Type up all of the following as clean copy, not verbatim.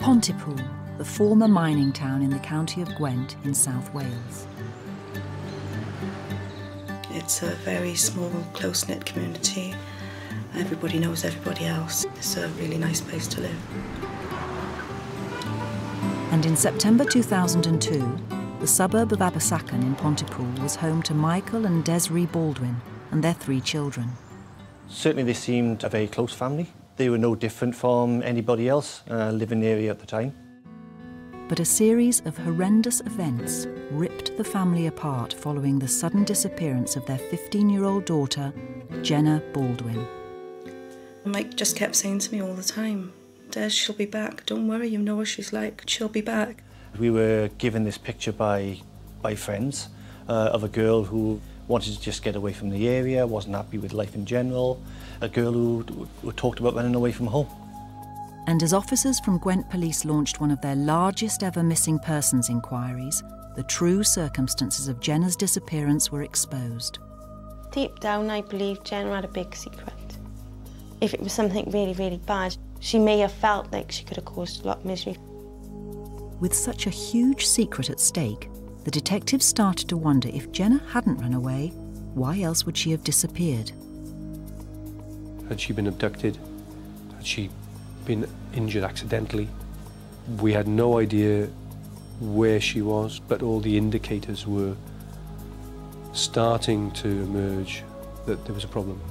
Pontypool, the former mining town in the county of Gwent in South Wales. It's a very small, close-knit community. Everybody knows everybody else. It's a really nice place to live. And in September 2002, the suburb of Abersacan in Pontypool was home to Michael and Desiree Baldwin and their 3 children. Certainly they seemed a very close family. They were no different from anybody else living in the area at the time. But a series of horrendous events ripped the family apart following the sudden disappearance of their 15-year-old daughter, Jenna Baldwin. Mike just kept saying to me all the time, Des, she'll be back. Don't worry, you know what she's like. She'll be back. We were given this picture by friends of a girl who wanted to just get away from the area, wasn't happy with life in general, a girl who talked about running away from home. And as officers from Gwent Police launched one of their largest ever missing persons inquiries, the true circumstances of Jenna's disappearance were exposed. Deep down, I believe Jenna had a big secret. If it was something really, really bad, she may have felt like she could have caused a lot of misery. With such a huge secret at stake, the detectives started to wonder if Jenna hadn't run away, why else would she have disappeared? Had she been abducted? Had she been injured accidentally? We had no idea where she was, but all the indicators were starting to emerge that there was a problem.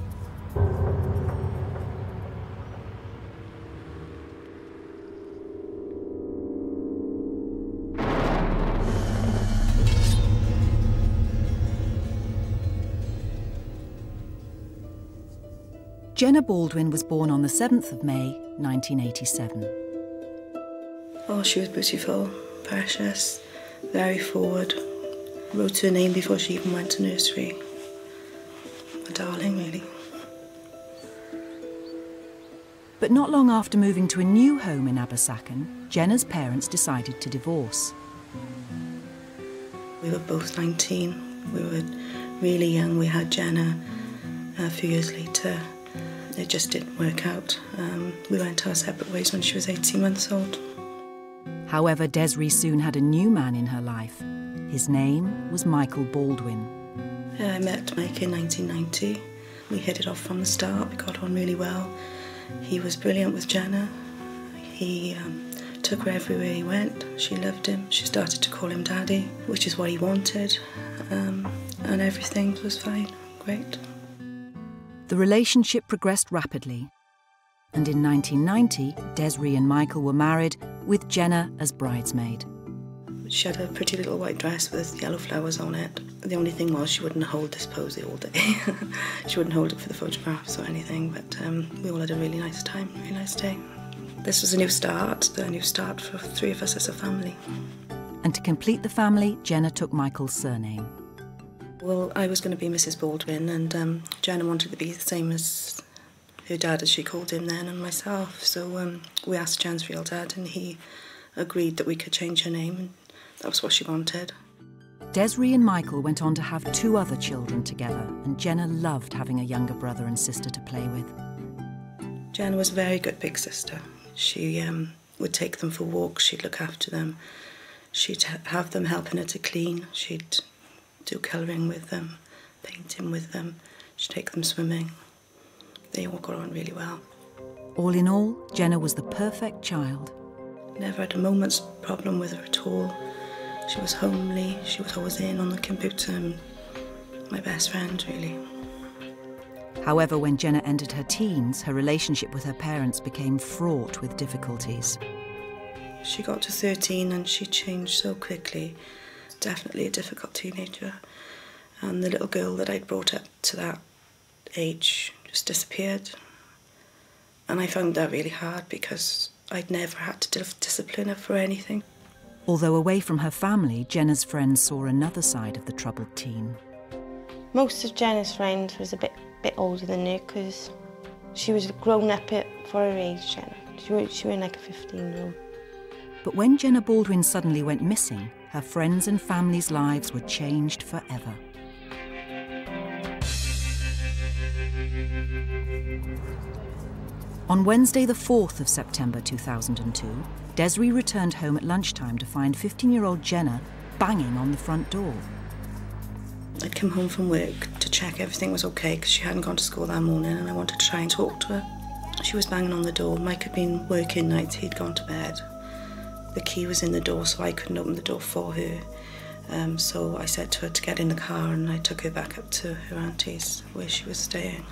Jenna Baldwin was born on the 7th of May, 1987. Oh, she was beautiful, precious, very forward. Wrote her name before she even went to nursery. A darling, really. But not long after moving to a new home in Abersacan, Jenna's parents decided to divorce. We were both 19. We were really young. We had Jenna a few years later. It just didn't work out. We went our separate ways when she was 18 months old. However, Desiree soon had a new man in her life. His name was Michael Baldwin. I met Mike in 1990. We hit it off from the start. We got on really well. He was brilliant with Jenna. He took her everywhere he went. She loved him. She started to call him Daddy, which is what he wanted. And everything was fine. Great. The relationship progressed rapidly, and in 1990, Desiree and Michael were married, with Jenna as bridesmaid. She had a pretty little white dress with yellow flowers on it. The only thing was she wouldn't hold this posy all day. She wouldn't hold it for the photographs or anything, but we all had a really nice time, really nice day. This was a new start for 3 of us as a family. And to complete the family, Jenna took Michael's surname. Well, I was going to be Mrs. Baldwin, and Jenna wanted to be the same as her dad, as she called him then, and myself. So we asked Jen's real dad, and he agreed that we could change her name, and that was what she wanted. Desiree and Michael went on to have 2 other children together, and Jenna loved having a younger brother and sister to play with. Jenna was a very good big sister. She would take them for walks, she'd look after them, she'd have them helping her to clean, she'd do colouring with them, painting with them, she'd take them swimming. They all got on really well. All in all, Jenna was the perfect child. Never had a moment's problem with her at all. She was homely, she was always in on the computer, and my best friend, really. However, when Jenna entered her teens, her relationship with her parents became fraught with difficulties. She got to 13 and she changed so quickly. Definitely a difficult teenager. And the little girl that I'd brought up to that age just disappeared. And I found that really hard because I'd never had to discipline her for anything. Although away from her family, Jenna's friends saw another side of the troubled teen. Most of Jenna's friends was a bit older than her because she was grown up for her age, Jenna. She was like a 15-year-old. But when Jenna Baldwin suddenly went missing, her friends' and family's lives were changed forever. On Wednesday the 4th of September 2002, Desiree returned home at lunchtime to find 15-year-old Jenna banging on the front door. I'd come home from work to check everything was okay because she hadn't gone to school that morning, and I wanted to try and talk to her. She was banging on the door. Mike had been working nights, he'd gone to bed. The key was in the door, so I couldn't open the door for her. So I said to her to get in the car, and I took her back up to her auntie's where she was staying.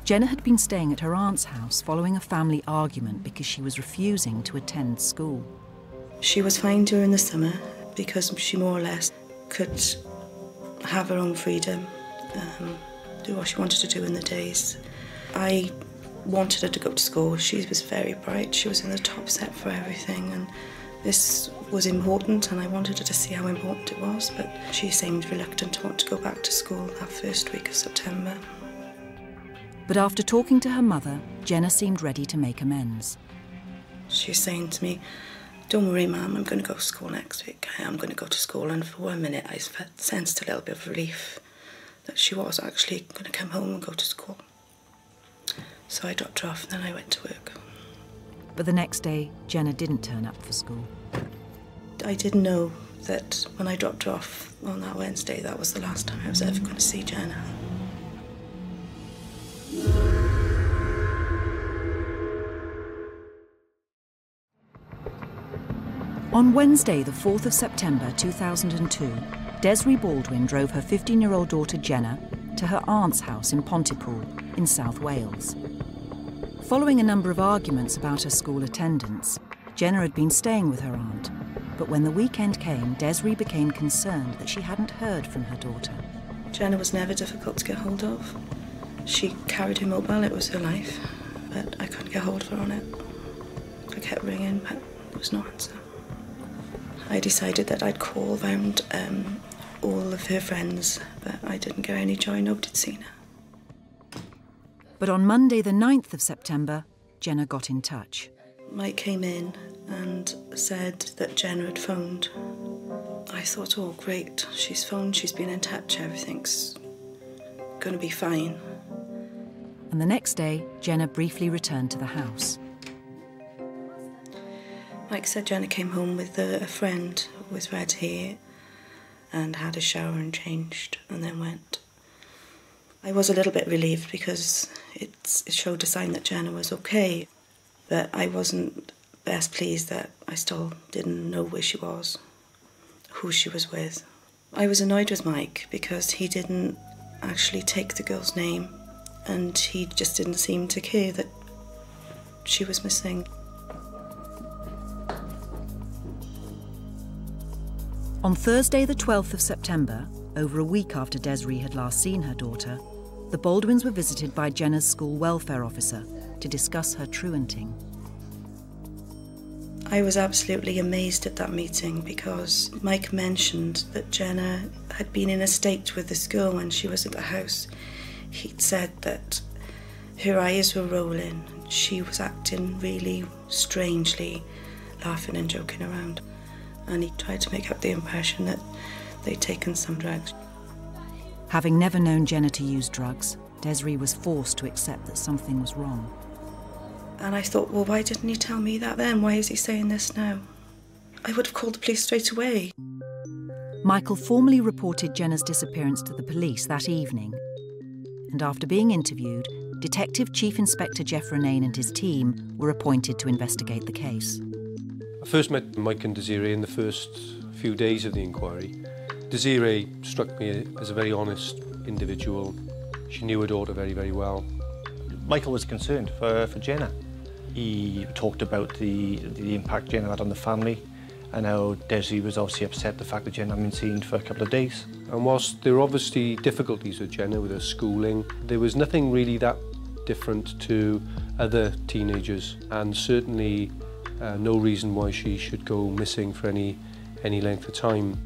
Jenna had been staying at her aunt's house following a family argument because she was refusing to attend school. She was fine during the summer because she more or less could have her own freedom, do what she wanted to do in the days. I wanted her to go to school. She was very bright. She was in the top set for everything, and this was important, and I wanted her to see how important it was, but she seemed reluctant to want to go back to school that first week of September. But after talking to her mother, Jenna seemed ready to make amends. She was saying to me, "Don't worry, Mum, I'm going to go to school next week. I am going to go to school." And for 1 minute I sensed a little bit of relief that she was actually going to come home and go to school. So I dropped her off, and then I went to work. But the next day, Jenna didn't turn up for school. I didn't know that when I dropped her off on that Wednesday, that was the last time I was ever going to see Jenna. On Wednesday, the 4th of September 2002, Desiree Baldwin drove her 15-year-old daughter Jenna to her aunt's house in Pontypool in South Wales. Following a number of arguments about her school attendance, Jenna had been staying with her aunt, but when the weekend came, Desiree became concerned that she hadn't heard from her daughter. Jenna was never difficult to get hold of. She carried her mobile, it was her life, but I couldn't get hold of her on it. I kept ringing, but there was no answer. I decided that I'd call round all of her friends, but I didn't get any joy. Nobody'd seen her. But on Monday, the 9th of September, Jenna got in touch. Mike came in and said that Jenna had phoned. I thought, oh, great, she's phoned, she's been in touch, everything's going to be fine. And the next day, Jenna briefly returned to the house. Mike said Jenna came home with a friend with red hair and had a shower and changed and then went. I was a little bit relieved because it showed a sign that Jenna was okay, but I wasn't best pleased that I still didn't know where she was, who she was with. I was annoyed with Mike because he didn't actually take the girl's name, and he just didn't seem to care that she was missing. On Thursday, the 12th of September, over a week after Desiree had last seen her daughter, the Baldwins were visited by Jenna's school welfare officer to discuss her truanting. I was absolutely amazed at that meeting because Mike mentioned that Jenna had been in a state with this girl when she was at the house. He'd said that her eyes were rolling, she was acting really strangely, laughing and joking around. And he tried to make up the impression that they'd taken some drugs. Having never known Jenna to use drugs, Desiree was forced to accept that something was wrong. And I thought, well, why didn't he tell me that then? Why is he saying this now? I would have called the police straight away. Michael formally reported Jenna's disappearance to the police that evening. And after being interviewed, Detective Chief Inspector Jeff Renane and his team were appointed to investigate the case. I first met Mike and Desiree in the first few days of the inquiry. Desiree struck me as a very honest individual. She knew her daughter very, very well. Michael was concerned for Jenna. He talked about the impact Jenna had on the family and how Desiree was obviously upset the fact that Jenna hadn't been seen for a couple of days. And whilst there were obviously difficulties with Jenna, with her schooling, there was nothing really that different to other teenagers, and certainly no reason why she should go missing for any length of time.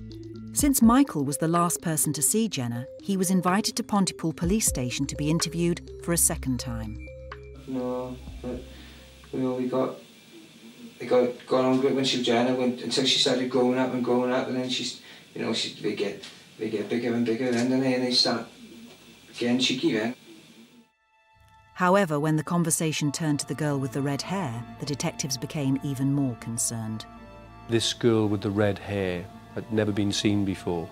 Since Michael was the last person to see Jenna, he was invited to Pontypool Police Station to be interviewed for a second time. No, but we got on with it when she was Jenna, until she started growing up, and then they get bigger and bigger, and then they start getting cheeky then. However, when the conversation turned to the girl with the red hair, the detectives became even more concerned. This girl with the red hair had never been seen before,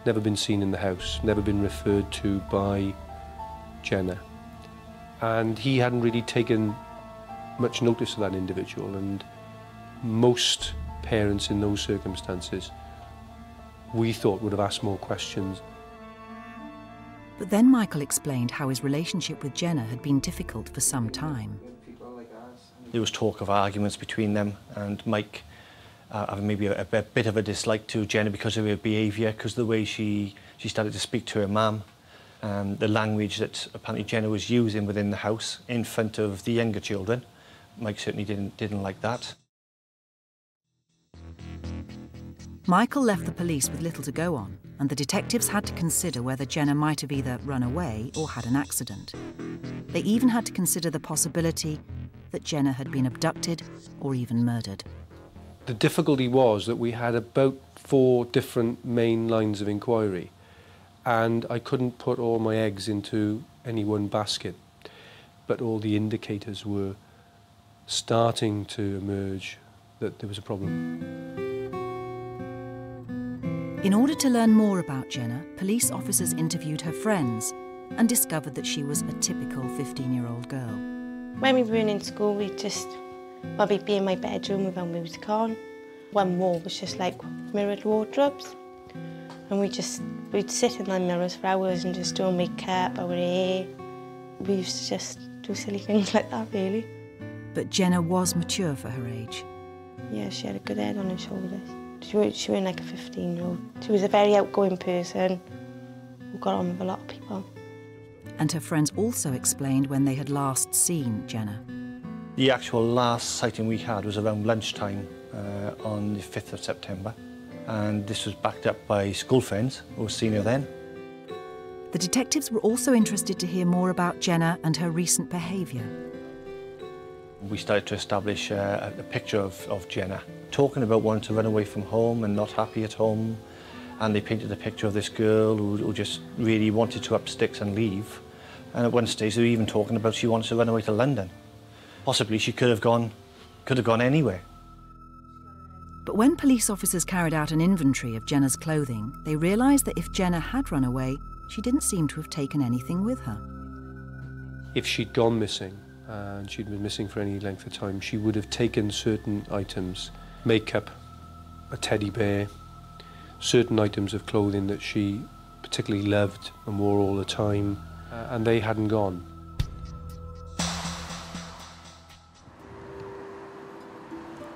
never been seen in the house, never been referred to by Jenna. And he hadn't really taken much notice of that individual, and most parents in those circumstances, we thought, would have asked more questions. But then Michael explained how his relationship with Jenna had been difficult for some time. There was talk of arguments between them, and Mike having maybe a bit of a dislike to Jenna because of her behaviour, because the way she started to speak to her mum, the language that apparently Jenna was using within the house in front of the younger children. Mike certainly didn't like that. Michael left the police with little to go on, and the detectives had to consider whether Jenna might have either run away or had an accident. They even had to consider the possibility that Jenna had been abducted or even murdered. The difficulty was that we had about 4 different main lines of inquiry, and I couldn't put all my eggs into any one basket, but all the indicators were starting to emerge that there was a problem. In order to learn more about Jenna, police officers interviewed her friends and discovered that she was a typical 15-year-old girl. When we were in school, we'd be in my bedroom with our music on. One wall was just like mirrored wardrobes. And we'd sit in the mirrors for hours and just do our makeup, our hair. We used to just do silly things like that, really. But Jenna was mature for her age. Yeah, she had a good head on her shoulders. She was like a 15-year-old. She was a very outgoing person who got on with a lot of people. And her friends also explained when they had last seen Jenna. The actual last sighting we had was around lunchtime on the 5th of September. And this was backed up by school friends who had seen her then. The detectives were also interested to hear more about Jenna and her recent behaviour. We started to establish a picture of Jenna, talking about wanting to run away from home and not happy at home. And they painted a picture of this girl who just really wanted to up sticks and leave. And at one stage they were even talking about she wanted to run away to London. Possibly she could have gone anywhere. But when police officers carried out an inventory of Jenna's clothing, they realised that if Jenna had run away, she didn't seem to have taken anything with her. If she'd gone missing, and she'd been missing for any length of time, she would have taken certain items, makeup, a teddy bear, certain items of clothing that she particularly loved and wore all the time, and they hadn't gone.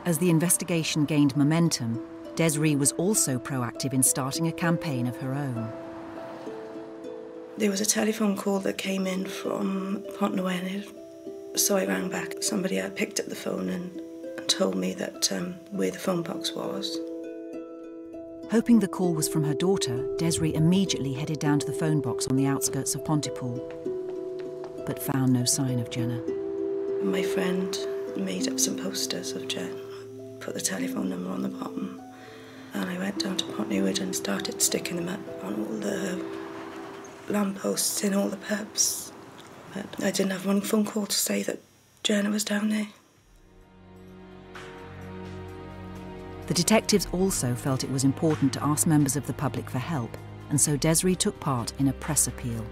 As the investigation gained momentum, Desiree was also proactive in starting a campaign of her own. There was a telephone call that came in from Pont Newydd, so I rang back. Somebody had picked up the phone and told me that where the phone box was. Hoping the call was from her daughter, Desiree immediately headed down to the phone box on the outskirts of Pontypool, but found no sign of Jenna. My friend made up some posters of Jen, put the telephone number on the bottom, and I went down to Pont Newydd and started sticking them up on all the lampposts in all the pubs. But I didn't have one phone call to say that Jenna was down there. The detectives also felt it was important to ask members of the public for help, and so Desiree took part in a press appeal.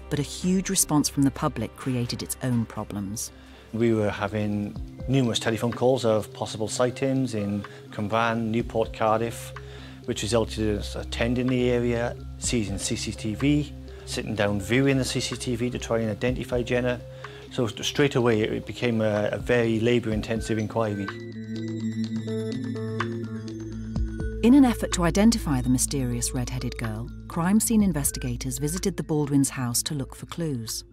But a huge response from the public created its own problems. We were having numerous telephone calls of possible sightings in Cwmbran, Newport, Cardiff, which resulted in us attending the area, seizing CCTV, sitting down viewing the CCTV to try and identify Jenna. So straight away it became a very labour-intensive inquiry. In an effort to identify the mysterious red-headed girl, crime scene investigators visited the Baldwins' house to look for clues.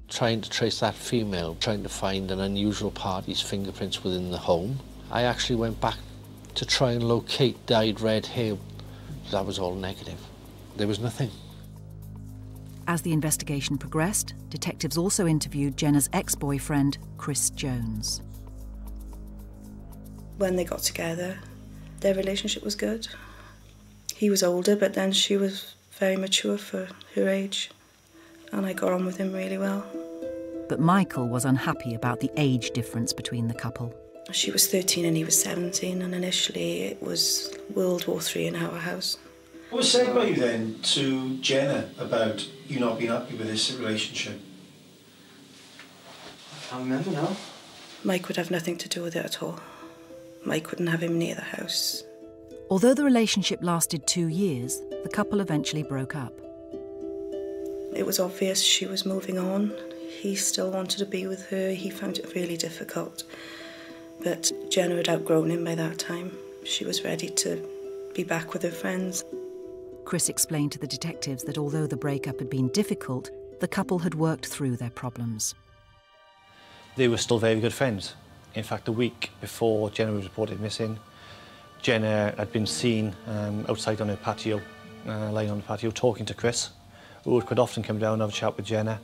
Trying to trace that female, trying to find an unusual party's fingerprints within the home. I actually went back to try and locate dyed red hair. That was all negative. There was nothing. As the investigation progressed, detectives also interviewed Jenna's ex-boyfriend, Chris Jones. When they got together, their relationship was good. He was older, but then she was very mature for her age. and I got on with him really well. But Michael was unhappy about the age difference between the couple. She was 13 and he was 17, and initially it was World War III in our house. What was said by you then to Jenna about you not being happy with this relationship? I can't remember now. Mike would have nothing to do with it at all. Mike wouldn't have him near the house. Although the relationship lasted 2 years, the couple eventually broke up. It was obvious she was moving on. He still wanted to be with her. He found it really difficult. But Jenna had outgrown him by that time. She was ready to be back with her friends. Chris explained to the detectives that although the breakup had been difficult, the couple had worked through their problems. They were still very good friends. In fact, a week before Jenna was reported missing, Jenna had been seen outside on her patio, lying on the patio, talking to Chris, who would quite often come down and have a chat with Jenna.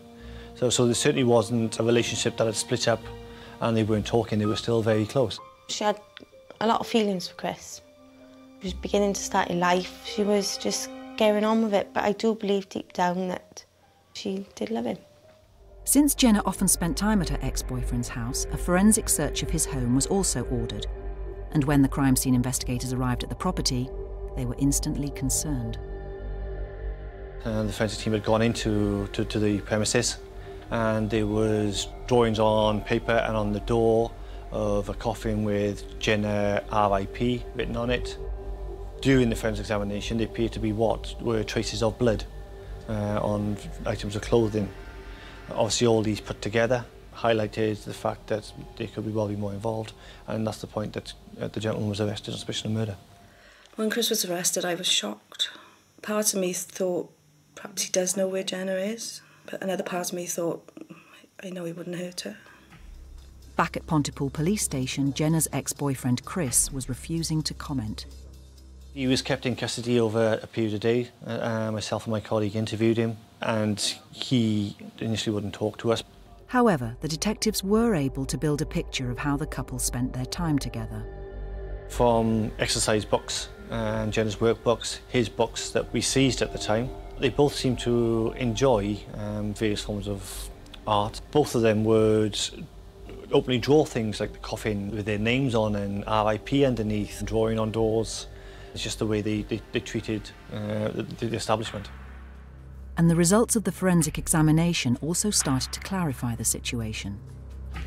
So there certainly wasn't a relationship that had split up and they weren't talking, they were still very close. She had a lot of feelings for Chris. She was beginning to start her life. She was just getting on with it, but I do believe deep down that she did love him. Since Jenna often spent time at her ex-boyfriend's house, a forensic search of his home was also ordered. And when the crime scene investigators arrived at the property, they were instantly concerned. The forensic team had gone into the premises, and there was drawings on paper and on the door of a coffin with Jenna RIP written on it. During the forensic examination, there appeared to be what were traces of blood on items of clothing. Obviously, all these put together highlighted the fact that there could well be more involved, and that's the point that the gentleman was arrested on suspicion of murder. When Chris was arrested, I was shocked. Part of me thought perhaps he does know where Jenna is, but another part of me thought, I know he wouldn't hurt her. Back at Pontypool police station, Jenna's ex-boyfriend Chris was refusing to comment. He was kept in custody over a period of days. Myself and my colleague interviewed him, and he initially wouldn't talk to us. However, the detectives were able to build a picture of how the couple spent their time together. From exercise books and Jenna's workbooks, his books that we seized at the time, they both seemed to enjoy various forms of art. Both of them would openly draw things like the coffin with their names on and RIP underneath, drawing on doors. It's just the way they treated the establishment. And the results of the forensic examination also started to clarify the situation.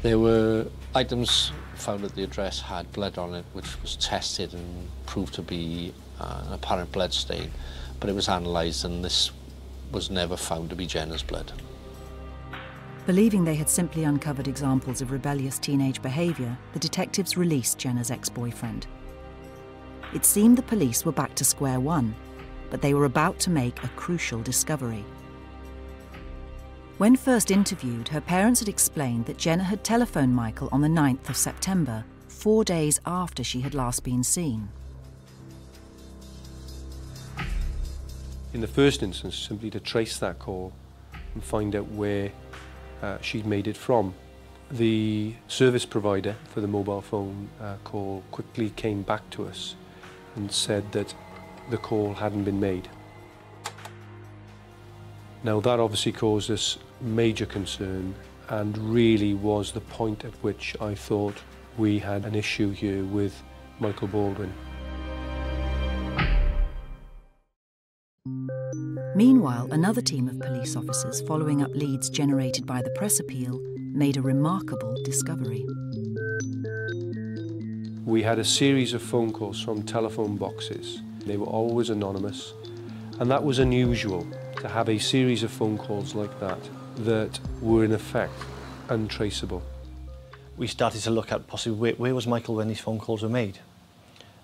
There were items found at the address had blood on it, which was tested and proved to be an apparent blood stain, but it was analysed and this was never found to be Jenna's blood. Believing they had simply uncovered examples of rebellious teenage behaviour, the detectives released Jenna's ex-boyfriend. It seemed the police were back to square one, but they were about to make a crucial discovery. When first interviewed, her parents had explained that Jenna had telephoned Michael on the 9th of September, 4 days after she had last been seen. In the first instance, simply to trace that call and find out where she'd made it from. The service provider for the mobile phone call quickly came back to us and said that the call hadn't been made. Now that obviously caused us major concern and really was the point at which I thought we had an issue here with Michael Baldwin. Meanwhile, another team of police officers following up leads generated by the press appeal made a remarkable discovery. We had a series of phone calls from telephone boxes. They were always anonymous, and that was unusual to have a series of phone calls like that that were in effect untraceable. We started to look at possibly where was Michael when these phone calls were made,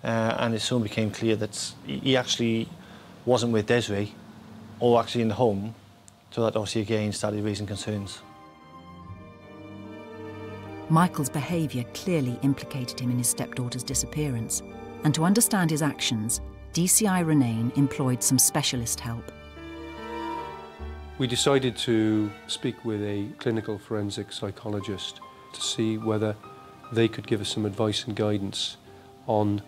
and it soon became clear that he actually wasn't with Desiree or actually in the home, so that obviously again started raising concerns. Michael's behaviour clearly implicated him in his stepdaughter's disappearance, and to understand his actions, DCI Renane employed some specialist help. We decided to speak with a clinical forensic psychologist to see whether they could give us some advice and guidance on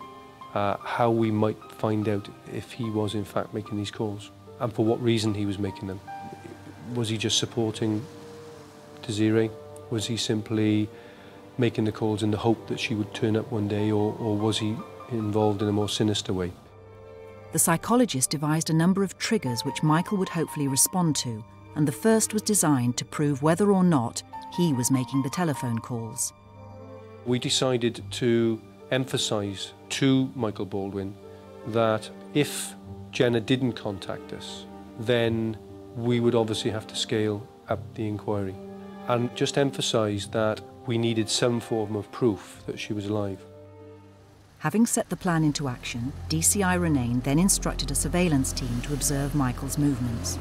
how we might find out if he was in fact making these calls and for what reason he was making them. Was he just supporting Desiree? Was he simply making the calls in the hope that she would turn up one day, or was he involved in a more sinister way? The psychologist devised a number of triggers which Michael would hopefully respond to, and the first was designed to prove whether or not he was making the telephone calls. We decided to emphasise to Michael Baldwin that if Jenna didn't contact us, then we would obviously have to scale up the inquiry, and just emphasise that we needed some form of proof that she was alive. Having set the plan into action, DCI Renane then instructed a surveillance team to observe Michael's movements.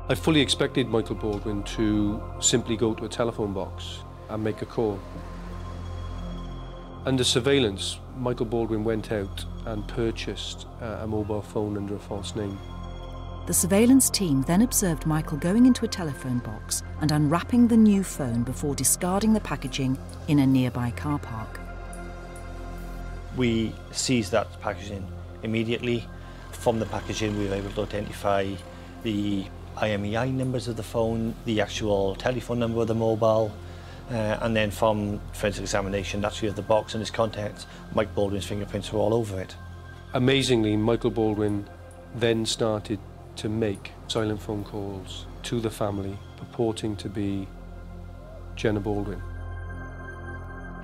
I fully expected Michael Baldwin to simply go to a telephone box and make a call. Under surveillance, Michael Baldwin went out and purchased a mobile phone under a false name. The surveillance team then observed Michael going into a telephone box and unwrapping the new phone before discarding the packaging in a nearby car park. We seized that packaging immediately. From the packaging, we were able to identify the IMEI numbers of the phone, the actual telephone number of the mobile, and then from forensic examination, naturally of the box and its contents, Mike Baldwin's fingerprints were all over it. Amazingly, Michael Baldwin then started to make silent phone calls to the family purporting to be Jenna Baldwin.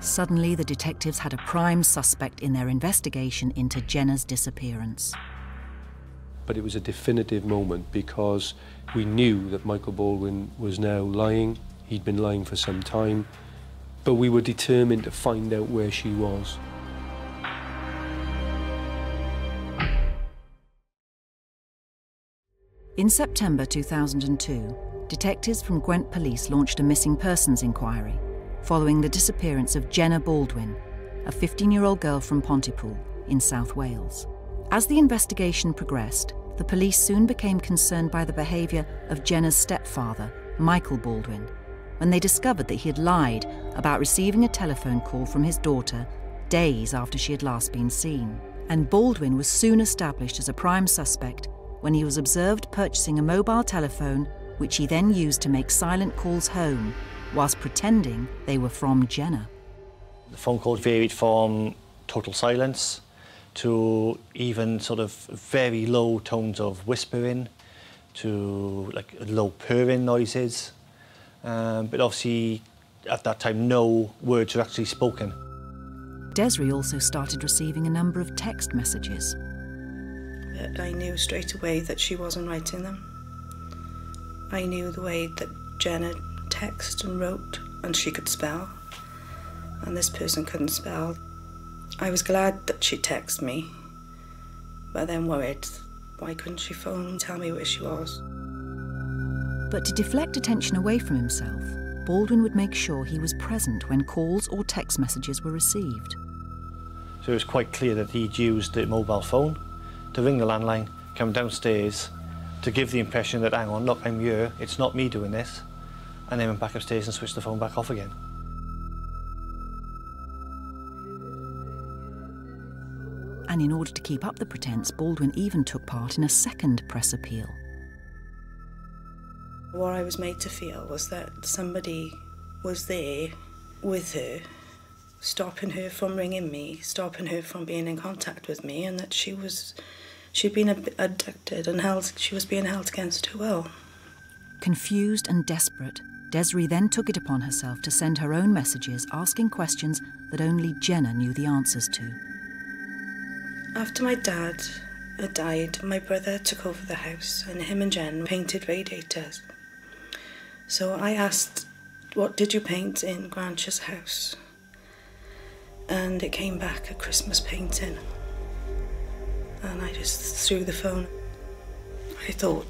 Suddenly, the detectives had a prime suspect in their investigation into Jenna's disappearance. But it was a definitive moment because we knew that Michael Baldwin was now lying. He'd been lying for some time, but we were determined to find out where she was. In September 2002, detectives from Gwent Police launched a missing persons inquiry following the disappearance of Jenna Baldwin, a 15-year-old girl from Pontypool in South Wales. As the investigation progressed, the police soon became concerned by the behaviour of Jenna's stepfather, Michael Baldwin, when they discovered that he had lied about receiving a telephone call from his daughter days after she had last been seen. And Baldwin was soon established as a prime suspect when he was observed purchasing a mobile telephone, which he then used to make silent calls home, whilst pretending they were from Jenna. The phone calls varied from total silence to even sort of very low tones of whispering to like low purring noises. But obviously, at that time, no words were actually spoken. Desiree also started receiving a number of text messages. But I knew straight away that she wasn't writing them. I knew the way that Jenna texted and wrote, and she could spell, and this person couldn't spell. I was glad that she texted me, but then worried, why couldn't she phone and tell me where she was? But to deflect attention away from himself, Baldwin would make sure he was present when calls or text messages were received. So it was quite clear that he'd used the mobile phone to ring the landline, come downstairs, to give the impression that, hang on, look, I'm here, it's not me doing this, and then went back upstairs and switched the phone back off again. And in order to keep up the pretense, Baldwin even took part in a second press appeal. What I was made to feel was that somebody was there with her, stopping her from ringing me, stopping her from being in contact with me, and that she'd been abducted and she was being held against her will. Confused and desperate, Desiree then took it upon herself to send her own messages asking questions that only Jenna knew the answers to. After my dad had died, my brother took over the house and him and Jen painted radiators. So I asked, what did you paint in Grantcha's house? And it came back a Christmas painting. And I just threw the phone. I thought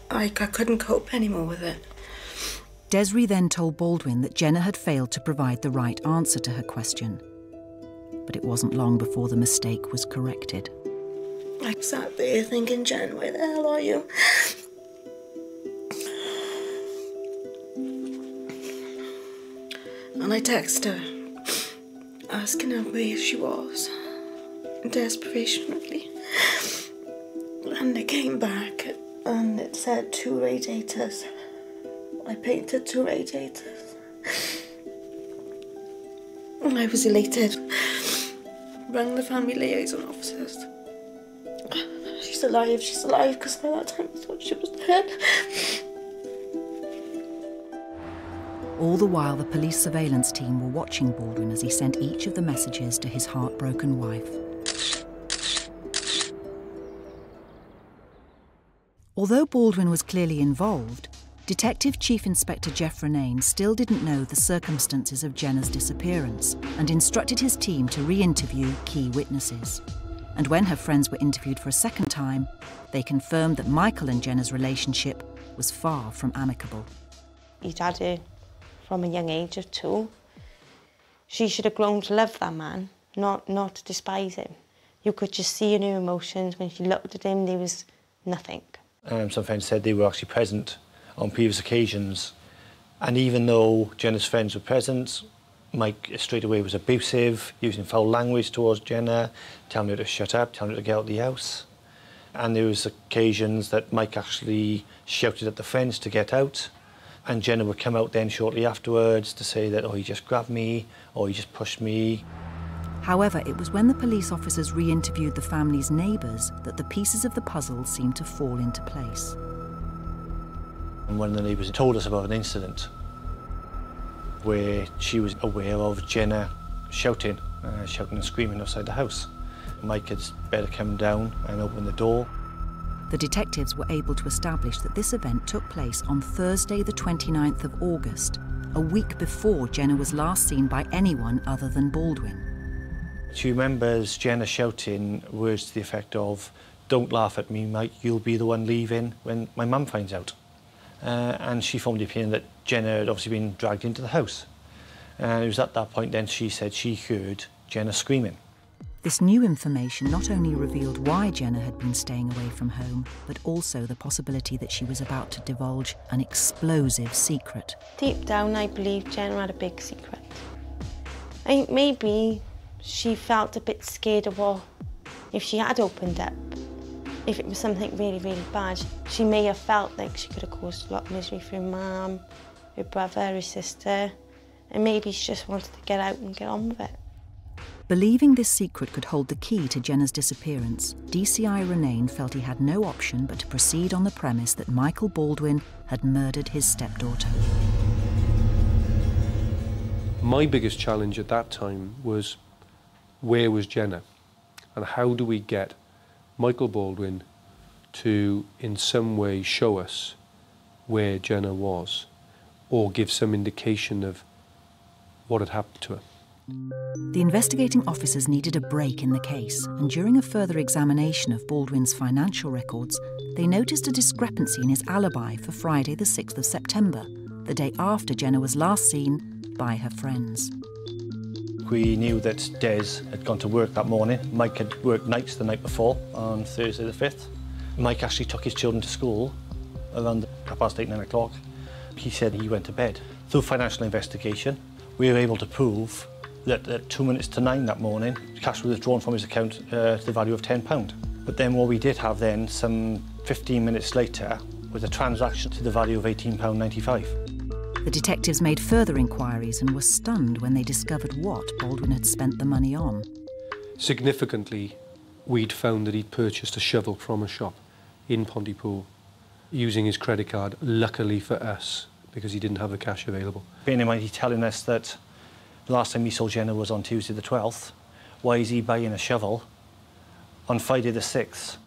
I couldn't cope anymore with it. Desiree then told Baldwin that Jenna had failed to provide the right answer to her question. But it wasn't long before the mistake was corrected. I sat there thinking, Jen, where the hell are you? And I texted her, asking her where she was, in desperation really. And it came back, and it said 2 radiators. I painted 2 radiators. And I was elated. Rang the family liaison officers. She's alive, because by that time I thought she was dead. All the while, the police surveillance team were watching Baldwin as he sent each of the messages to his heartbroken wife. Although Baldwin was clearly involved, Detective Chief Inspector Jeff Renane still didn't know the circumstances of Jenna's disappearance and instructed his team to re-interview key witnesses. And when her friends were interviewed for a second time, they confirmed that Michael and Jenna's relationship was far from amicable. He'd had her from a young age of 2. She should have grown to love that man, not to despise him. You could just see in her emotions when she looked at him, there was nothing. Some friends said they were actually present on previous occasions, and even though Jenna's friends were present, Mike straight away was abusive, using foul language towards Jenna, telling her to shut up, telling her to get out of the house. And there was occasions that Mike actually shouted at the friends to get out, and Jenna would come out then shortly afterwards to say that, oh, he just grabbed me, or he just pushed me. However, it was when the police officers re-interviewed the family's neighbours that the pieces of the puzzle seemed to fall into place. And one of the neighbours told us about an incident where she was aware of Jenna shouting and screaming outside the house. Mike had better come down and open the door. The detectives were able to establish that this event took place on Thursday the 29th of August, a week before Jenna was last seen by anyone other than Baldwin. She remembers Jenna shouting words to the effect of, "Don't laugh at me, Mike, you'll be the one leaving when my mum finds out." And she formed the opinion that Jenna had obviously been dragged into the house. And it was at that point then she said she heard Jenna screaming. This new information not only revealed why Jenna had been staying away from home, but also the possibility that she was about to divulge an explosive secret. Deep down, I believe Jenna had a big secret. I think maybe she felt a bit scared of what, if she had opened up, if it was something really, really bad, she may have felt like she could have caused a lot of misery for her mum, her brother, her sister, and maybe she just wanted to get out and get on with it. Believing this secret could hold the key to Jenna's disappearance, DCI Renane felt he had no option but to proceed on the premise that Michael Baldwin had murdered his stepdaughter. My biggest challenge at that time was, where was Jenna? And how do we get Michael Baldwin to, in some way, show us where Jenna was, or give some indication of what had happened to her? The investigating officers needed a break in the case, and during a further examination of Baldwin's financial records, they noticed a discrepancy in his alibi for Friday the 6th of September, the day after Jenna was last seen by her friends. We knew that Des had gone to work that morning. Mike had worked nights the night before, on Thursday the 5th. Mike actually took his children to school around 8:30, 9 o'clock. He said he went to bed. Through financial investigation, we were able to prove that at 2 minutes to 9 that morning, cash was withdrawn from his account to the value of £10. But then what we did have then, some 15 minutes later, was a transaction to the value of £18.95. The detectives made further inquiries and were stunned when they discovered what Baldwin had spent the money on. Significantly, we'd found that he'd purchased a shovel from a shop in Pontypool using his credit card, luckily for us, because he didn't have the cash available. Bearing in mind, he's telling us that the last time he saw Jenna was on Tuesday the 12th. Why is he buying a shovel on Friday the 6th?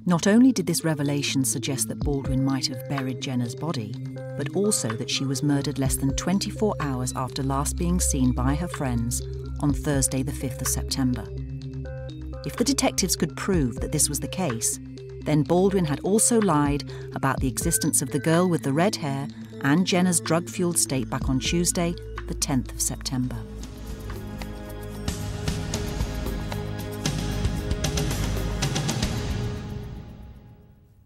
Not only did this revelation suggest that Baldwin might have buried Jenna's body, but also that she was murdered less than 24 hours after last being seen by her friends on Thursday the 5th of September. If the detectives could prove that this was the case, then Baldwin had also lied about the existence of the girl with the red hair and Jenna's drug-fueled state back on Tuesday, the 10th of September.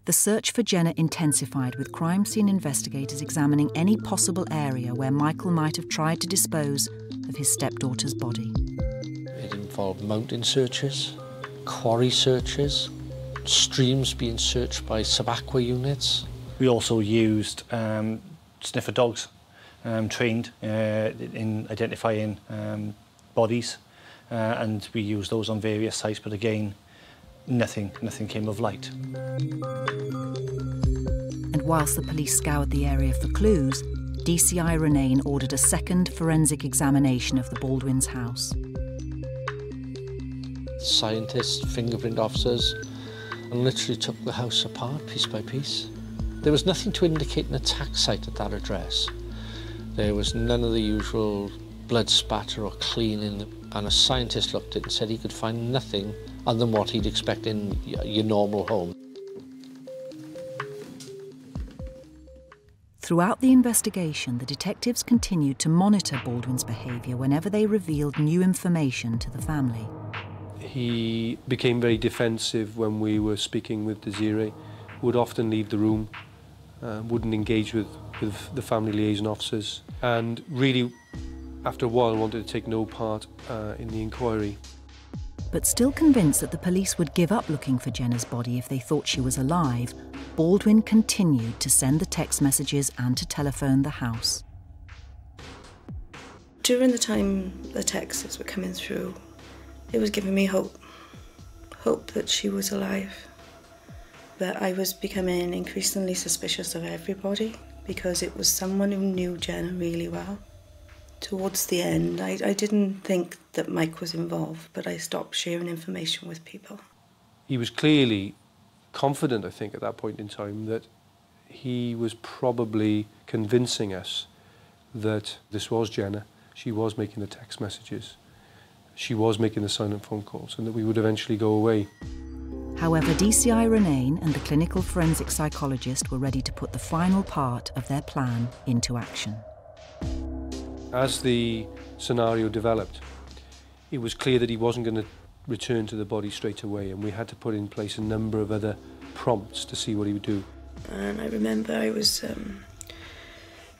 The search for Jenna intensified, with crime scene investigators examining any possible area where Michael might have tried to dispose of his stepdaughter's body. It involved mountain searches, quarry searches, streams being searched by sub-aqua units. We also used sniffer dogs, trained in identifying bodies, and we used those on various sites, but again, nothing came of light. And whilst the police scoured the area for clues, DCI Renane ordered a second forensic examination of the Baldwins' house. Scientists, fingerprint officers, and literally took the house apart piece by piece. There was nothing to indicate an attack site at that address. There was none of the usual blood spatter or cleaning, and a scientist looked at it and said he could find nothing other than what he'd expect in your normal home. Throughout the investigation, the detectives continued to monitor Baldwin's behaviour whenever they revealed new information to the family. He became very defensive when we were speaking with Desiree, would often leave the room, wouldn't engage with the family liaison officers, and really, after a while, wanted to take no part in the inquiry. But still convinced that the police would give up looking for Jenna's body if they thought she was alive, Baldwin continued to send the text messages and to telephone the house. During the time the texts were coming through, it was giving me hope that she was alive. But I was becoming increasingly suspicious of everybody because it was someone who knew Jenna really well. Towards the end, I didn't think that Mike was involved, but I stopped sharing information with people. He was clearly confident, I think, at that point in time, that he was probably convincing us that this was Jenna. She was making the text messages. She was making the silent phone calls, and that we would eventually go away. However, DCI Renane and the clinical forensic psychologist were ready to put the final part of their plan into action. As the scenario developed, it was clear that he wasn't going to return to the body straight away, and we had to put in place a number of other prompts to see what he would do. And I remember I was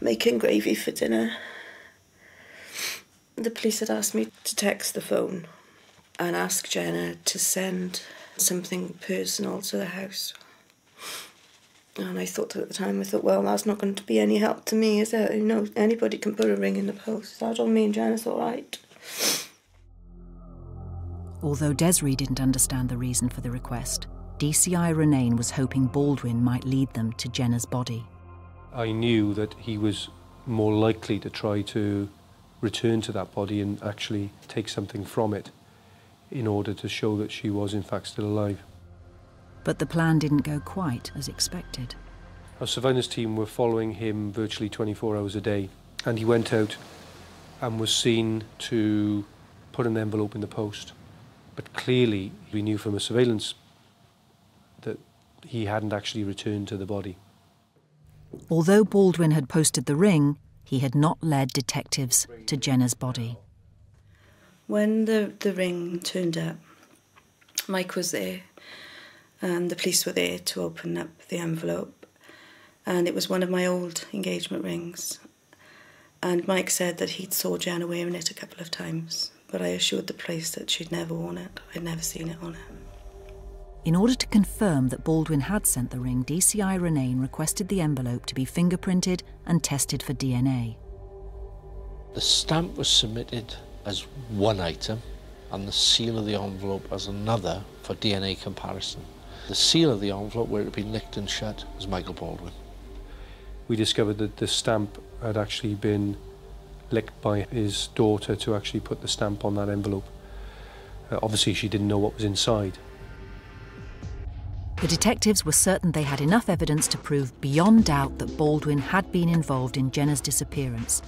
making gravy for dinner. The police had asked me to text the phone and ask Jenna to send something personal to the house. And I thought at the time, well, that's not going to be any help to me, is it? You know, anybody can put a ring in the post. That don't mean Jenna's all right. Although Desiree didn't understand the reason for the request, DCI Renane was hoping Baldwin might lead them to Jenna's body. I knew that he was more likely to try to return to that body and actually take something from it in order to show that she was in fact still alive. But the plan didn't go quite as expected. Our surveillance team were following him virtually 24 hours a day, and he went out and was seen to put an envelope in the post. But clearly we knew from the surveillance that he hadn't actually returned to the body. Although Baldwin had posted the ring, he had not led detectives to Jenna's body. When the ring turned up, Mike was there, and the police were there to open up the envelope, and it was one of my old engagement rings. And Mike said that he'd saw Jenna wearing it a couple of times, but I assured the police that she'd never worn it. I'd never seen it on her. In order to confirm that Baldwin had sent the ring, DCI Renane requested the envelope to be fingerprinted and tested for DNA. The stamp was submitted as one item and the seal of the envelope as another for DNA comparison. The seal of the envelope, where it had been licked and shut, was Michael Baldwin. We discovered that the stamp had actually been licked by his daughter to actually put the stamp on that envelope. Obviously she didn't know what was inside. The detectives were certain they had enough evidence to prove beyond doubt that Baldwin had been involved in Jenna's disappearance,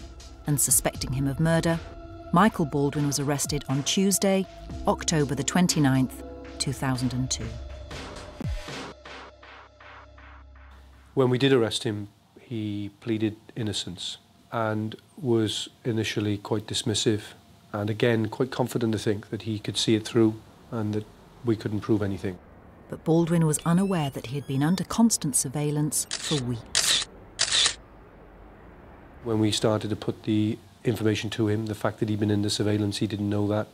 and suspecting him of murder, Michael Baldwin was arrested on Tuesday, October the 29th, 2002. When we did arrest him, he pleaded innocence and was initially quite dismissive, and again quite confident to think that he could see it through and that we couldn't prove anything. But Baldwin was unaware that he had been under constant surveillance for weeks. When we started to put the information to him, the fact that he'd been under surveillance, he didn't know that.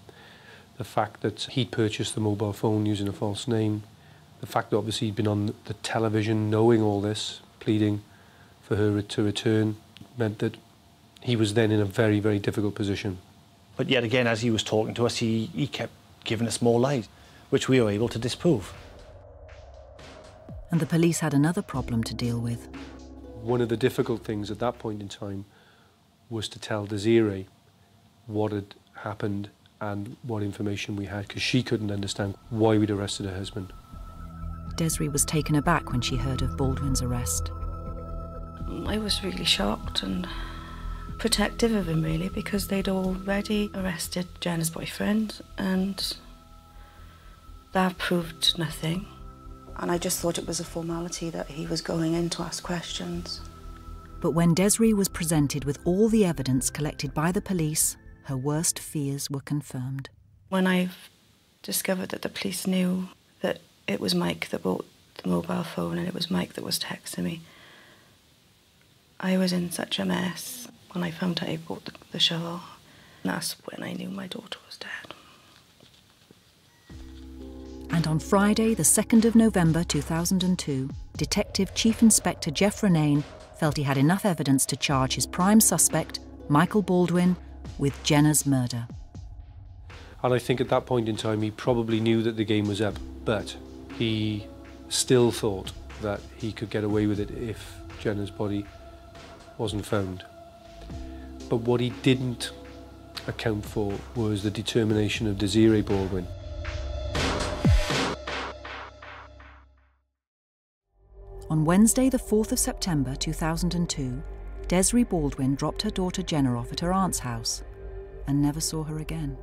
The fact that he'd purchased the mobile phone using a false name, The fact that obviously he'd been on the television knowing all this, pleading for her to return, meant that he was then in a very, very difficult position. But yet again, as he was talking to us, he kept giving us more lies, which we were able to disprove. And the police had another problem to deal with. One of the difficult things at that point in time was to tell Desiree what had happened and what information we had, because she couldn't understand why we'd arrested her husband. Desiree was taken aback when she heard of Baldwin's arrest. I was really shocked and protective of him, really, because they'd already arrested Jenna's boyfriend and that proved nothing. And I just thought it was a formality that he was going in to ask questions. But when Desiree was presented with all the evidence collected by the police, her worst fears were confirmed. When I discovered that the police knew that it was Mike that bought the mobile phone and it was Mike that was texting me, I was in such a mess when I found out he bought the shovel. And that's when I knew my daughter was dead. And on Friday, the 2nd of November 2002, Detective Chief Inspector Jeff Renane felt he had enough evidence to charge his prime suspect, Michael Baldwin, with Jenna's murder. And I think at that point in time he probably knew that the game was up, but he still thought that he could get away with it if Jenna's body wasn't found. But what he didn't account for was the determination of Desiree Baldwin. On Wednesday, the 4th of September 2002, Desiree Baldwin dropped her daughter Jenna off at her aunt's house and never saw her again.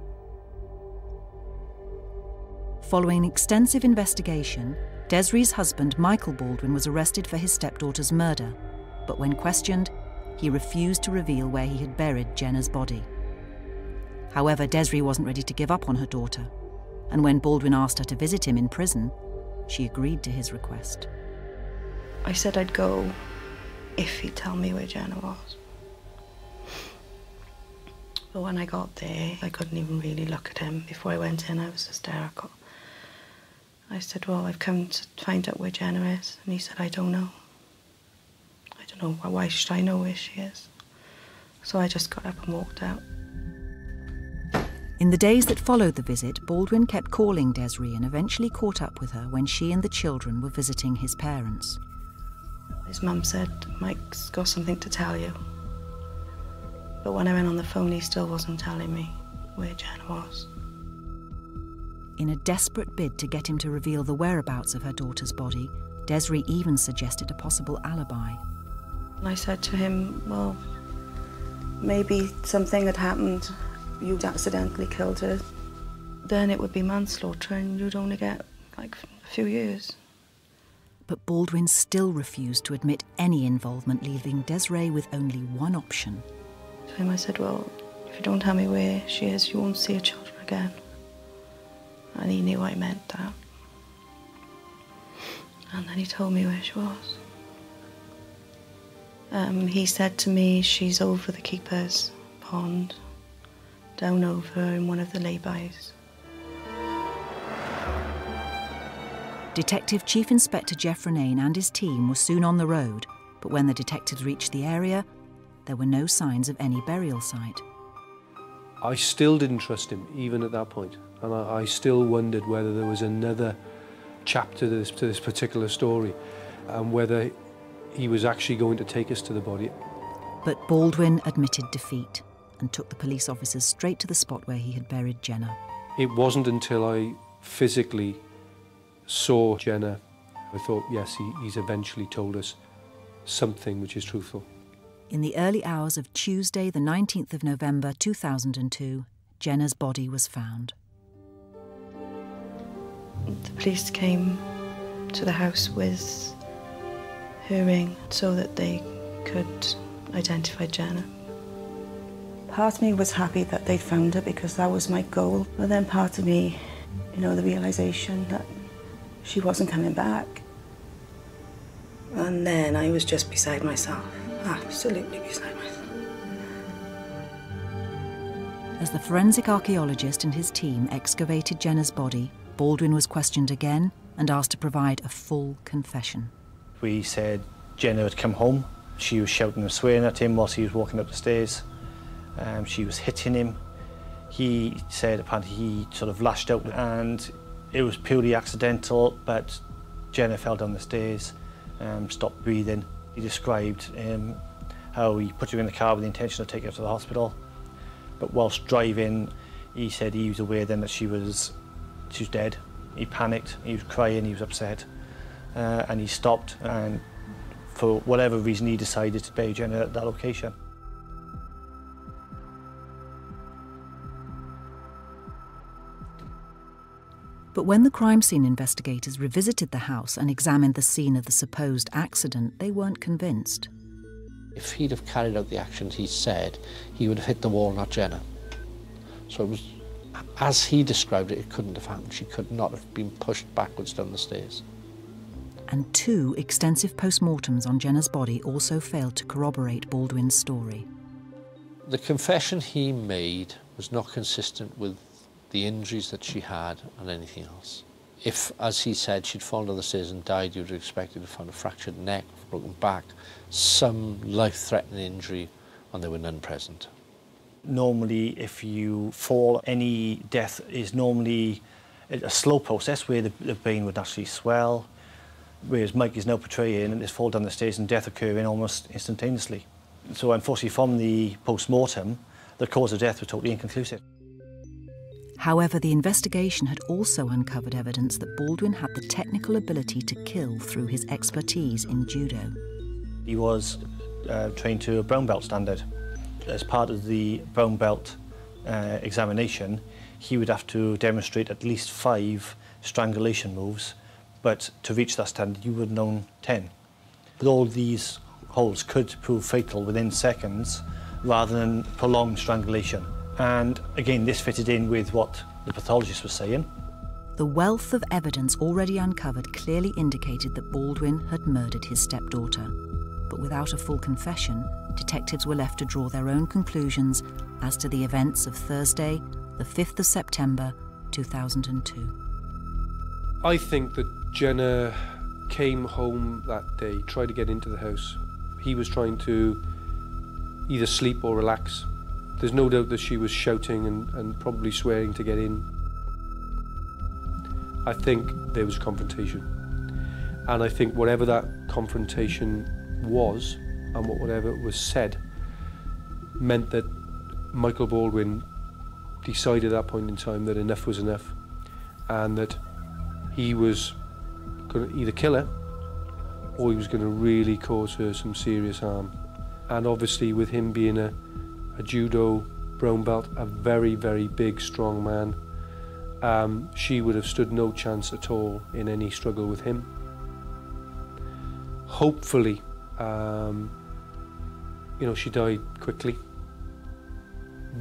Following extensive investigation, Desiree's husband, Michael Baldwin, was arrested for his stepdaughter's murder, but when questioned, he refused to reveal where he had buried Jenna's body. However, Desiree wasn't ready to give up on her daughter, and when Baldwin asked her to visit him in prison, she agreed to his request. I said I'd go if he'd tell me where Jenna was. But when I got there, I couldn't even really look at him. Before I went in, I was hysterical. I said, well, I've come to find out where Jenna is. And he said, I don't know. I don't know, why should I know where she is? So I just got up and walked out. In the days that followed the visit, Baldwin kept calling Desiree and eventually caught up with her when she and the children were visiting his parents. His mum said, Mike's got something to tell you. But when I went on the phone, he still wasn't telling me where Jenna was. In a desperate bid to get him to reveal the whereabouts of her daughter's body, Desiree even suggested a possible alibi. And I said to him, well, maybe something had happened. You accidentally killed her. Then it would be manslaughter and you'd only get like a few years. But Baldwin still refused to admit any involvement, leaving Desiree with only one option. To him I said, well, if you don't tell me where she is, you won't see your children again. And he knew I meant that. And then he told me where she was. He said to me, she's over the keeper's pond, down over in one of the lay-bys. Detective Chief Inspector Jeff Renane and his team were soon on the road, but when the detectives reached the area, there were no signs of any burial site. I still didn't trust him, even at that point. And I still wondered whether there was another chapter to this particular story, and whether he was actually going to take us to the body. But Baldwin admitted defeat and took the police officers straight to the spot where he had buried Jenna. It wasn't until I physically saw Jenna, I thought, yes, he's eventually told us something which is truthful. In the early hours of Tuesday, the 19th of November 2002, Jenna's body was found. The police came to the house with her ring so that they could identify Jenna. Part of me was happy that they'd found her because that was my goal. But then part of me, you know, the realisation that she wasn't coming back. And then I was just beside myself, absolutely beside myself. As the forensic archaeologist and his team excavated Jenna's body, Baldwin was questioned again and asked to provide a full confession. We said Jenna had come home. She was shouting and swearing at him whilst he was walking up the stairs. She was hitting him. He said apparently he sort of lashed out and it was purely accidental, but Jenna fell down the stairs, stopped breathing. He described how he put her in the car with the intention of taking her to the hospital. But whilst driving, he said he was aware then that she was dead. He panicked, he was crying, he was upset, and he stopped, and for whatever reason he decided to bury Jenna at that location. But when the crime scene investigators revisited the house and examined the scene of the supposed accident, they weren't convinced. If he'd have carried out the actions he said, he would have hit the wall, not Jenna. So it was, as he described it, it couldn't have happened. She could not have been pushed backwards down the stairs. And 2 extensive post-mortems on Jenna's body also failed to corroborate Baldwin's story. The confession he made was not consistent with the injuries that she had and anything else. If, as he said, she'd fallen down the stairs and died, you'd have expected to find a fractured neck, broken back, some life-threatening injury, and there were none present. Normally, if you fall, any death is normally a slow process where the brain would actually swell, whereas Mike is now portraying this fall down the stairs and death occurring almost instantaneously. So unfortunately, from the post-mortem, the cause of death was totally inconclusive. However, the investigation had also uncovered evidence that Baldwin had the technical ability to kill through his expertise in judo. He was trained to a brown belt standard. As part of the brown belt examination, he would have to demonstrate at least 5 strangulation moves, but to reach that standard, you would have known 10. But all these holds could prove fatal within seconds rather than prolonged strangulation. And again, this fitted in with what the pathologist was saying. The wealth of evidence already uncovered clearly indicated that Baldwin had murdered his stepdaughter. But without a full confession, detectives were left to draw their own conclusions as to the events of Thursday, the 5th of September, 2002. I think that Jenna came home that day, tried to get into the house. He was trying to either sleep or relax. There's no doubt that she was shouting and probably swearing to get in. I think there was confrontation. And I think whatever that confrontation was, and whatever was said, meant that Michael Baldwin decided at that point in time that enough was enough, and that he was going to either kill her or he was going to really cause her some serious harm. And obviously, with him being a judo brown belt, a very, very big, strong man, she would have stood no chance at all in any struggle with him. Hopefully, you know, she died quickly.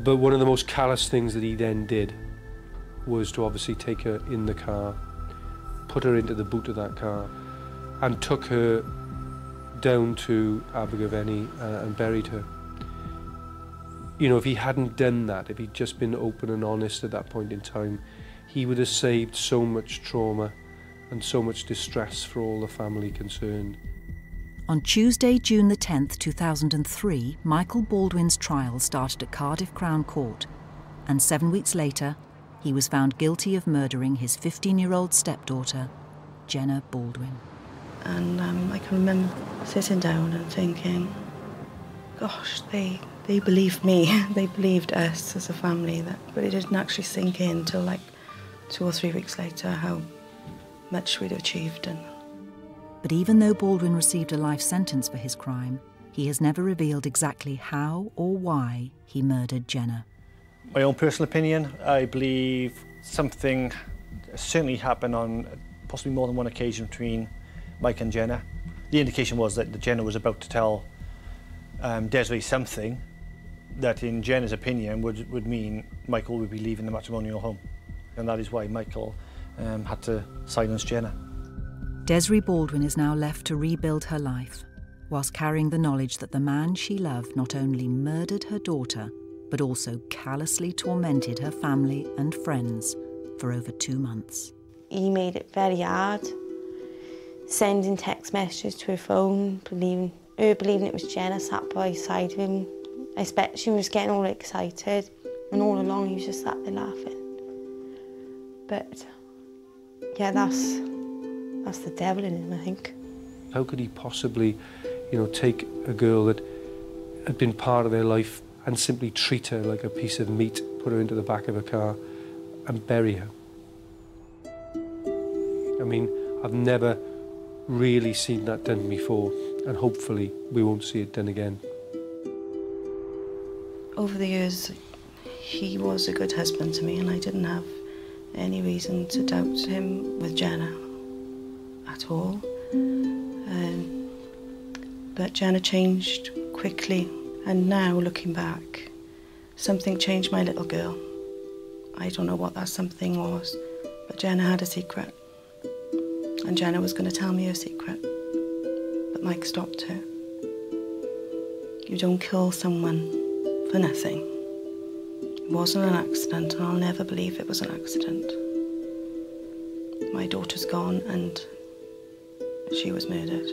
But one of the most callous things that he then did was to obviously take her in the car, put her into the boot of that car, and took her down to Abergavenny and buried her. You know, if he hadn't done that, if he'd just been open and honest at that point in time, he would have saved so much trauma and so much distress for all the family concerned. On Tuesday, June the 10th, 2003, Michael Baldwin's trial started at Cardiff Crown Court, and 7 weeks later, he was found guilty of murdering his 15-year-old stepdaughter, Jenna Baldwin. And I can remember sitting down and thinking, gosh, they believed me, they believed us as a family, but it didn't actually sink in until like 2 or 3 weeks later how much we'd achieved. But even though Baldwin received a life sentence for his crime, he has never revealed exactly how or why he murdered Jenna. My own personal opinion, I believe something certainly happened on possibly more than one occasion between Mike and Jenna. The indication was that Jenna was about to tell Desiree something that, in Jenna's opinion, would mean Michael would be leaving the matrimonial home. And that is why Michael had to silence Jenna. Desiree Baldwin is now left to rebuild her life, whilst carrying the knowledge that the man she loved not only murdered her daughter, but also callously tormented her family and friends for over 2 months. he made it very hard. Sending text messages to her phone, believing it was Jenna sat by the side of him. I expect she was getting all excited, and all along he was just sat there laughing. But yeah, that's the devil in him, I think. How could he possibly, take a girl that had been part of their life and simply treat her like a piece of meat, put her into the back of a car and bury her? I mean, I've never really seen that done before, and hopefully we won't see it done again. Over the years, he was a good husband to me, and I didn't have any reason to doubt him with Jenna at all. But Jenna changed quickly, and now looking back, something changed my little girl. I don't know what that something was, but Jenna had a secret. And Jenna was going to tell me her secret, but Mike stopped her. You don't kill someone for nothing. It wasn't an accident, and I'll never believe it was an accident. My daughter's gone, and she was murdered.